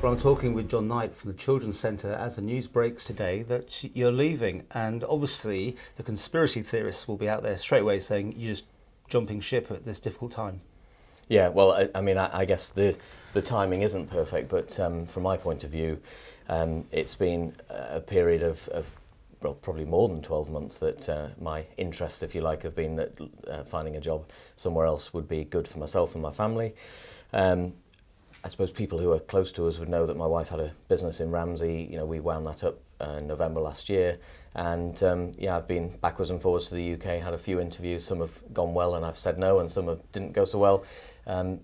Well, I'm talking with John Knight from the Children's Centre as the news breaks today that you're leaving. And obviously, the conspiracy theorists will be out there straight away saying you're just jumping ship at this difficult time. Yeah, well, I guess the timing isn't perfect, but from my point of view, it's been a period of well, probably more than 12 months that my interests, if you like, have been that finding a job somewhere else would be good for myself and my family. I suppose people who are close to us would know that my wife had a business in Ramsey. You know, we wound that up in November last year. And yeah, I've been backwards and forwards to the UK, had a few interviews. Some have gone well and I've said no, and some didn't go so well.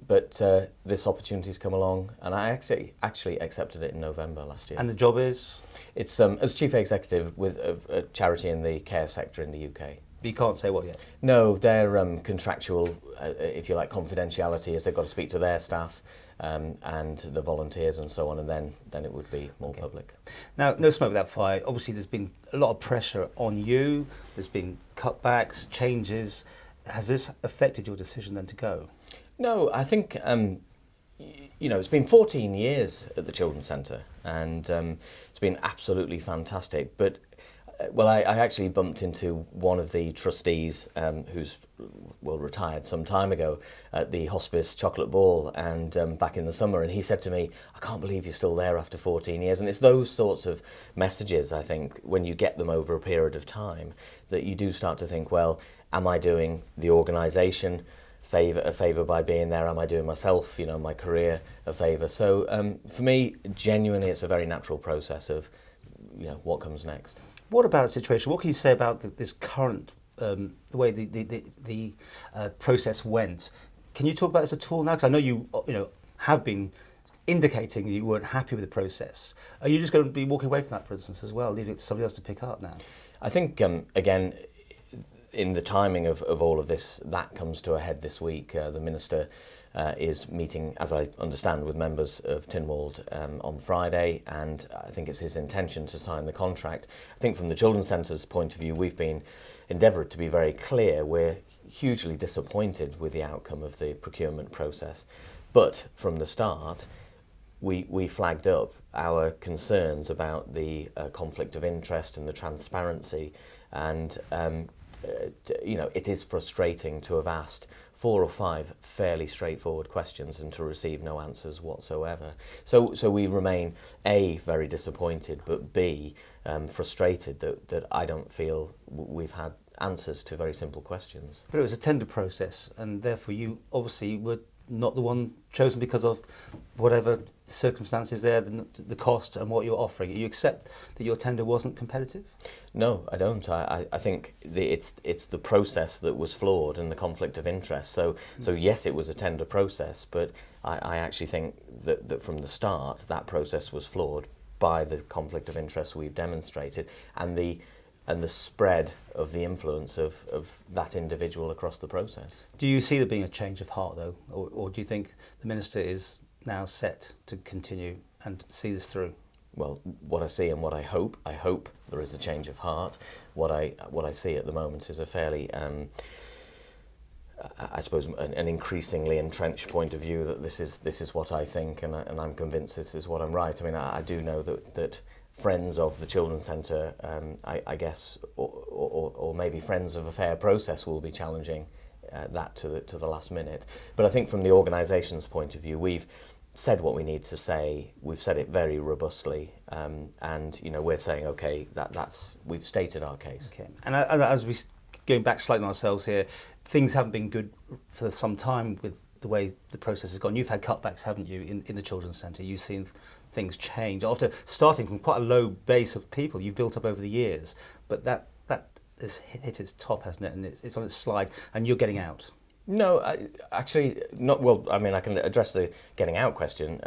But this opportunity's come along, and I actually accepted it in November last year. And the job is? It's as Chief Executive with a charity in the care sector in the UK. You can't say what yet? No, they're contractual, if you like, confidentiality, as they've got to speak to their staff and the volunteers and so on, and then it would be more public. Now, no smoke without fire. Obviously, there's been a lot of pressure on you. There's been cutbacks, changes. Has this affected your decision then to go? No, I think, you know, it's been 14 years at the Children's Centre, and it's been absolutely fantastic. But well, I actually bumped into one of the trustees who's retired some time ago at the hospice chocolate ball and back in the summer, and he said to me, I can't believe you're still there after 14 years. And it's those sorts of messages, I think, when you get them over a period of time, that you do start to think, well, am I doing the organisation a favour by being there? Am I doing myself, you know, my career a favour? So for me, genuinely, it's a very natural process of, you know, what comes next. What about the situation? What can you say about this current, the way the process went? Can you talk about this at all now? Because I know you have been indicating you weren't happy with the process. Are you just going to be walking away from that, for instance, as well, leaving it to somebody else to pick up now? I think, again, in the timing of all of this, that comes to a head this week. The Minister is meeting, as I understand, with members of Tynwald on Friday, and I think it's his intention to sign the contract. I think from the Children's Centre's point of view, we've been endeavoured to be very clear. We're hugely disappointed with the outcome of the procurement process, but from the start, we flagged up our concerns about the conflict of interest and the transparency, and you know, it is frustrating to have asked 4 or 5 fairly straightforward questions and to receive no answers whatsoever. So we remain A, very disappointed, but B, frustrated that I don't feel we've had answers to very simple questions. But it was a tender process, and therefore you obviously were not the one chosen because of whatever circumstances there, the cost and what you're offering. You accept that your tender wasn't competitive? No, I don't. I think it's the process that was flawed and the conflict of interest. So yes, it was a tender process, but I actually think that from the start that process was flawed by the conflict of interest we've demonstrated and the spread of the influence of that individual across the process. Do you see there being a change of heart, though, or do you think the Minister is now set to continue and see this through? Well, what I see and what I hope there is a change of heart. What I see at the moment is a fairly, I suppose, an increasingly entrenched point of view that this is what I think, and I'm convinced this is what I'm right. I mean, I do know that friends of the Children's Centre, I guess, or maybe friends of a fair process will be challenging that to the last minute. But I think from the organisation's point of view, we've said what we need to say. We've said it very robustly, and you know, we're saying, okay, we've stated our case. Okay. And as we going back slightly on ourselves here, things haven't been good for some time with the way the process has gone. You've had cutbacks, haven't you, in the Children's Centre? You've seen things change after starting from quite a low base of people you've built up over the years, but that has hit its top, hasn't it? And it's on its slide, and you're getting out. No, actually not. Well, I mean, I can address the getting out question,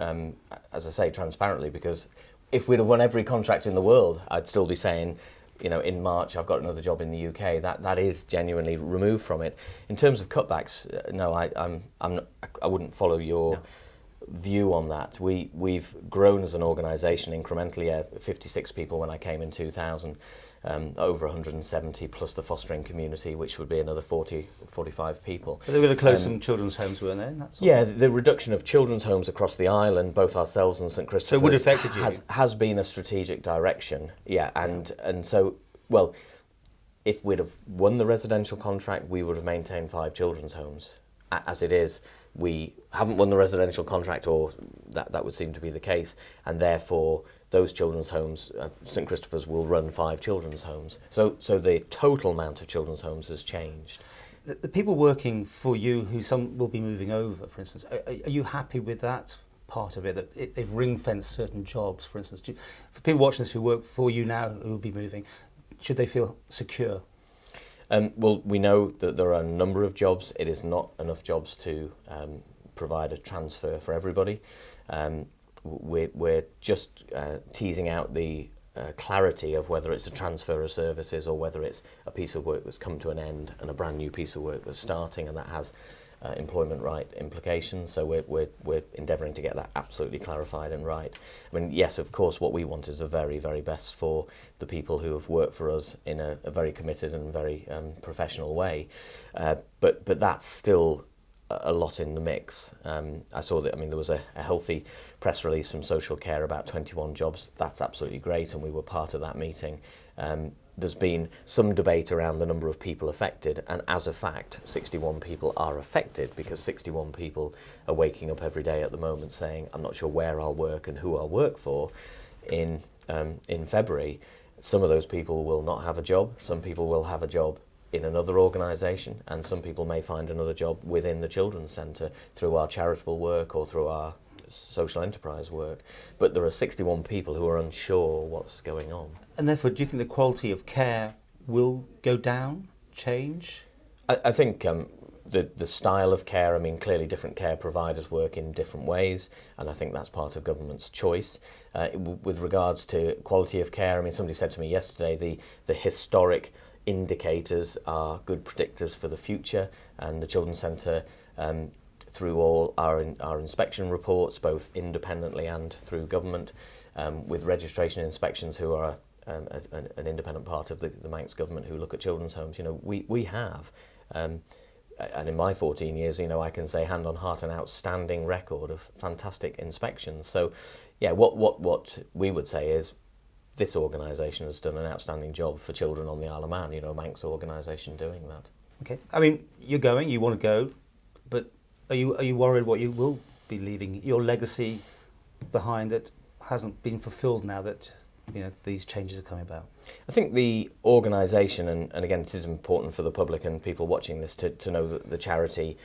as I say, transparently, because if we'd have won every contract in the world, I'd still be saying, you know, in March I've got another job in the UK. That is genuinely removed from it. In terms of cutbacks, no, I wouldn't follow your view on that. We've grown as an organisation incrementally. 56 people when I came in 2000. over 170 plus the fostering community, which would be another 45 people. But they were going to close some children's homes, weren't they? Yeah, the reduction of children's homes across the island, both ourselves and St Christopher's, so it would have affected you? Has been a strategic direction. Yeah, and so, well, if we'd have won the residential contract, we would have maintained 5 children's homes. As it is, we haven't won the residential contract, or that would seem to be the case, and therefore those children's homes, St Christopher's will run 5 children's homes. So the total amount of children's homes has changed. The people working for you, who some will be moving over, for instance, are you happy with that part of it, that they've ring-fenced certain jobs, for instance? For people watching this who work for you now, who will be moving, should they feel secure? Well, we know that there are a number of jobs. It is not enough jobs to provide a transfer for everybody. We're just teasing out the clarity of whether it's a transfer of services or whether it's a piece of work that's come to an end and a brand new piece of work that's starting, and that has employment right implications. So we're endeavouring to get that absolutely clarified and right. I mean, yes, of course, what we want is the very, very best for the people who have worked for us in a very committed and very professional way. But that's still a lot in the mix. I saw that, I mean, there was a healthy press release from social care about 21 jobs. That's absolutely great, and we were part of that meeting. There's been some debate around the number of people affected, and as a fact, 61 people are affected, because 61 people are waking up every day at the moment saying, I'm not sure where I'll work and who I'll work for in February. Some of those people will not have a job, some people will have a job in another organisation, and some people may find another job within the children's centre through our charitable work or through our social enterprise work. But there are 61 people who are unsure what's going on. And therefore, do you think the quality of care will go down, change? I think the style of care, I mean, clearly different care providers work in different ways, and I think that's part of government's choice. With regards to quality of care, I mean, somebody said to me yesterday, the historic indicators are good predictors for the future, and the Children's Centre, through all our inspection reports, both independently and through government, with registration inspections, who are an independent part of the Manx government who look at children's homes, you know, we have, and in my 14 years, you know, I can say hand on heart an outstanding record of fantastic inspections. So, yeah, what we would say is, this organisation has done an outstanding job for children on the Isle of Man, you know, a Manx organisation doing that. Okay. I mean, you're going, you want to go, but are you worried what you will be leaving, your legacy behind, that hasn't been fulfilled now that, you know, these changes are coming about? I think the organisation, and again, it is important for the public and people watching this to know that the charity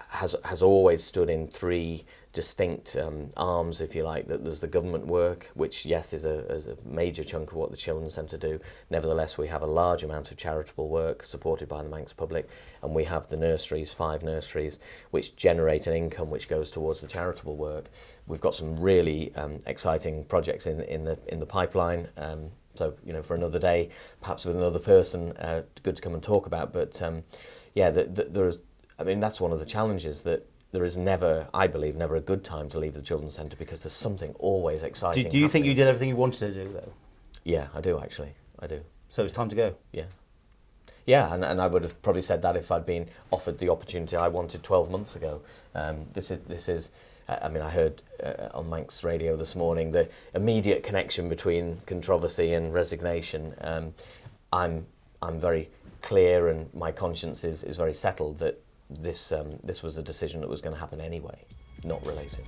has always stood in 3 distinct arms, if you like. That there's the government work, which, yes, is a major chunk of what the Children's Centre do. Nevertheless, we have a large amount of charitable work supported by the Manx public, and we have the nurseries, 5 nurseries, which generate an income which goes towards the charitable work. We've got some really exciting projects in the pipeline. So, you know, for another day, perhaps with another person, good to come and talk about. But yeah, there's, I mean, that's one of the challenges, that there is never, I believe, never a good time to leave the Children's Centre, because there's something always exciting. Do you think you did everything you wanted to do, though? Yeah, I do, actually. I do. So it's time to go? Yeah. Yeah, and I would have probably said that if I'd been offered the opportunity I wanted 12 months ago. This is. I mean, I heard on Manx radio this morning the immediate connection between controversy and resignation. I'm very clear, and my conscience is very settled that this was a decision that was going to happen anyway, not related.